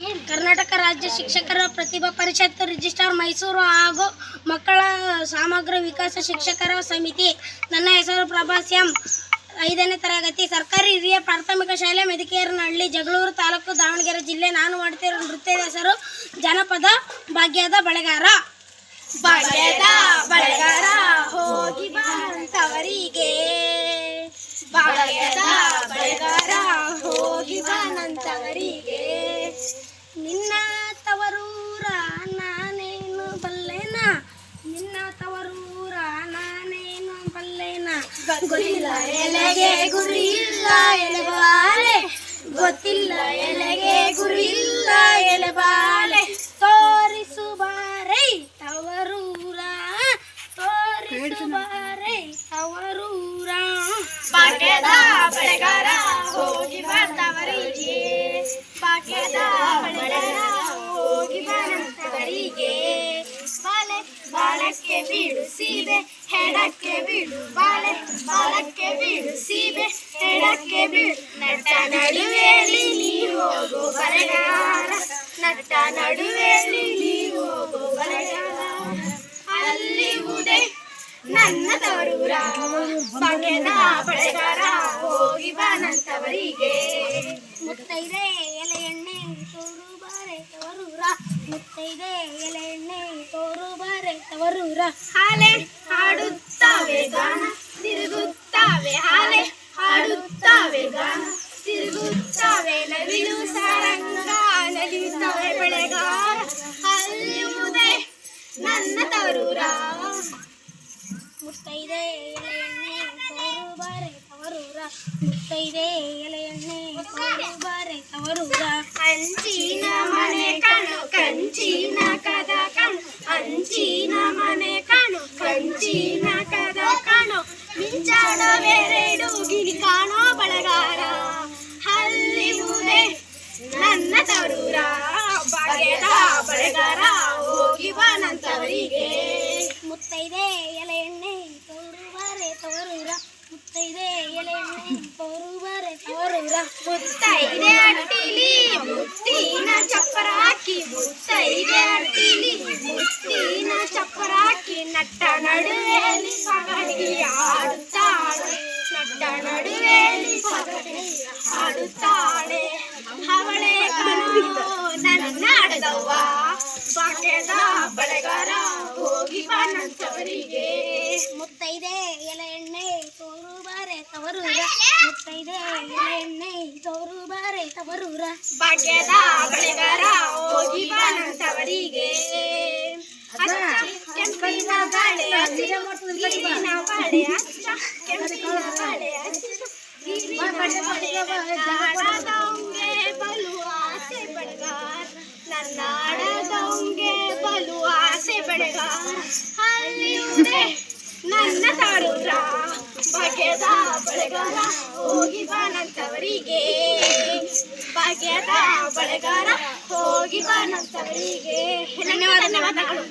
ಕರ್ನಾಟಕ ರಾಜ್ಯ ಶಿಕ್ಷಕರ ಪ್ರತಿಭಾ ಪರಿಷತ್ ರಿಜಿಸ್ಟ್ರಾರ್ ಮೈಸೂರು ಹಾಗೂ ಮಕ್ಕಳ ಸಮಗ್ರ ವಿಕಾಸ ಶಿಕ್ಷಕರ ಸಮಿತಿ. ನನ್ನ ಹೆಸರು ಪ್ರಭಾಸ್ ಎಂ. 5ನೇ ತರಗತಿ, ಸರ್ಕಾರಿ ಹಿರಿಯ ಪ್ರಾಥಮಿಕ ಶಾಲೆ ಮೆದಿಕೇರನಹಳ್ಳಿ, ಜಗಳೂರು ತಾಲೂಕು, ದಾವಣಗೆರೆ ಜಿಲ್ಲೆ. ನಾನು ಮಾಡುತ್ತಿರುವ ನೃತ್ಯದ ಹೆಸರು ಜಾನಪದ ಭಾಗ್ಯದ ಬಳೆಗಾರ. ಭಾಗ್ಯದ ಬಳೆಗಾರ ಹೋಗಿ ಬಾನಂತವರಿಗೆ, ಭಾಗ್ಯದ ಬಳೆಗಾರ ಹೋಗಿ ಬಾನಂತವರಿಗೆ. ನಿನ್ನ ತವರೂರ ನಾನೇನು ಬಲ್ಲೆನ, ನಿನ್ನ ತವರೂರ ನಾನೇನು ಬಲ್ಲೆನ. ಗೊತ್ತಿಲ್ಲ ಎಲೆಗೆ ಗುರಿ ಇಲ್ಲ ಎಲೆಬಾಲೆ, ಗೊತ್ತಿಲ್ಲ ಎಲೆಗೆ ಗುರಿ ಇಲ್ಲ ಎಲೆಬಾಲೆ. ತೋರಿಸು ಬಾರೈ ತವರೂರ, ತೋರಿಸು ಬಾರೈ ತವರೂರ. ಭಾಗ್ಯದ ಬಳೆಗಾರ ಹೋಗಿ ಬಾನಂತವರಿಗೆ, ಭಾಗ್ಯದ ಬಳೆಗಾರ ಹೋಗಿ ಬಾನಂತವರಿಗೆ. ಬಾಲೆ ಬಾಲಕ್ಕೆ ಬೀಳು ಸೀಬೆ, ಹೆಡಕ್ಕೆ ಬೀಳು ಬಾಲೆ, ಬಾಲಕ್ಕೆ ಬೀಳು ಸೀಬೆ, ಹೆಡಕ್ಕೆ ಬೀಳು. ನಟ್ಟ ನಡುವೆಯಲ್ಲಿ ನೀ ಹೋಗು ಬಳೆಗಾರ, ನಟ್ಟ ನಡುವೆಯಲ್ಲಿ ನೀ ಹೋಗು ಬಳೆಗಾರ. ಅಲ್ಲಿರುವುದೇ ನನ್ನ ತವರೂರ, ಭಾಗ್ಯದ ಬಳೆಗಾರ ಹೋಗಿ ಬಾನಂತವರಿಗೆ. ಮುತ್ತೈದೆ ಎಲೆ ಎಣ್ಣೆ ತೋರು ಬಾರೆ ತವರೂರ, ಮುತ್ತೈದೆ ಎಲೆ ಎಣ್ಣೆ ತೋರು ಬಾರೆ ತವರೂರ. ಹಾಲೆ ಹಾಡುತ್ತಾವೆ ಗಾನ, ತಿರುಗುತ್ತಾವೆ ಹಾಲೆ ಹಾಡುತ್ತಾವೆ ಗಾನ, ತಿರುಗುತ್ತಾವೆ ನವಿಲು ಸಾರಂಗ, ನಲಿಯುತ್ತವೆ ಬೆಳೆಗಾರ. ಅಲ್ಲಿರುವುದೇ ನನ್ನ ತವರೂರ. ಮುತ್ತೈದೆ ಎಲೆ ಎಣ್ಣೆ ತೋರು ಬಾರೆ ತವರೂರ, ಮುತ್ತೈದೆ ಎಲೆ ಎಣ್ಣೆ ತೋರು ಬಾರೆ ತವರೂರ. ಅಂಚಿನ ಮನೆ ಕಣು ಕಂಚಿನ ಕದ ಕಣು, ಅಂಚಿನ ಮನೆ ಕಣು ಕಂಚಿನ ಕದ ಕಣು. ಮಿಂಚಾಡವೆರಡು ಗಿಳಿ ಕಾಣೋ ಬಳೆಗಾರ. ಅಲ್ಲಿರುವುದೇ ನನ್ನ ತವರೂರ, ಭಾಗ್ಯದ ಬಳೆಗಾರ ಹೋಗಿ ಬಾನಂತವರಿಗೆ. ಮುತ್ತೈದೆ ಎಲೆ ಎಣ್ಣೆ ತೋರು ಬಾರೆ ತವರೂರ, ಮುತ್ತೈದೆ ಎಲೆ ಎಣ್ಣೆ ತೋರು ಬಾರೆ ತವರೂರ. ಮುತ್ತೈದೆ ಅಟ್ಟಿಲಿ ಮುತ್ತಿನ ಚಪ್ಪರ ಹಾಕಿ, ಮುತ್ತೈದೆ ಅಟ್ಟಿಲಿ ಮುತ್ತಿನ ಚಪ್ಪರ ಹಾಕಿ. ನಟ್ಟ ನಡುವೆಯಲ್ಲಿ ಪಗಡಿ ಆಡುತ್ತಾಳೆ, ನಟ್ಟ ನಡುವೆಯಲ್ಲಿ ಪಗಡಿ ಆಡುತ್ತಾಳೆ. ಅವಳೆ ಕಣೋ ನನ್ನ ಆಡದವ್ವ, ಭಾಗ್ಯದ ಬಳೆಗಾರ ಹೋಗಿ ಬಾನಂತವರಿಗೆ. ಮುತ್ತೈದೆ ಎಲೆ ಎಣ್ಣೆ ತೋರು ಬಾರೆ ತವರೂರ, ಮುತ್ತೈದೆ ಎಲೆ ಎಣ್ಣೆ ತೋರು ಬಾರೆ ತವರೂರ. ಭಾಗ್ಯದ ಬಳೆಗಾರ ಹೋಗಿ ಬಾನಂತವರಿಗೆ. ಕೆಂಪಿನ ಬಾಳೆ ಹಸಿರು, ಗಿರಿನ ಬಾಳೆ ಹಚ್ಚ, ಕೆಂಪಿನ ಬಾಳೆ ಹಸಿರು, ಗಿರಿನ ಬಾಳೆ ನಾಡದವಂಗೆ ಬಲು ಆಸೆ ಬಳೆಗಾರ, ನನ್ನ ಆಡದವಂಗೆ ಬಲು ಆಸೆ ಬಳೆಗಾರ. ಅಲ್ಲಿರುವುದೇ ನನ್ನ ತವರೂರ, ಭಾಗ್ಯದ ಬಳೆಗಾರ ಹೋಗಿ ಬಾನಂತವರಿಗೆ, ಭಾಗ್ಯದ ಬಳೆಗಾರ ಹೋಗಿ ಬಾನಂತವರಿಗೆ. ಧನ್ಯವಾದಗಳು.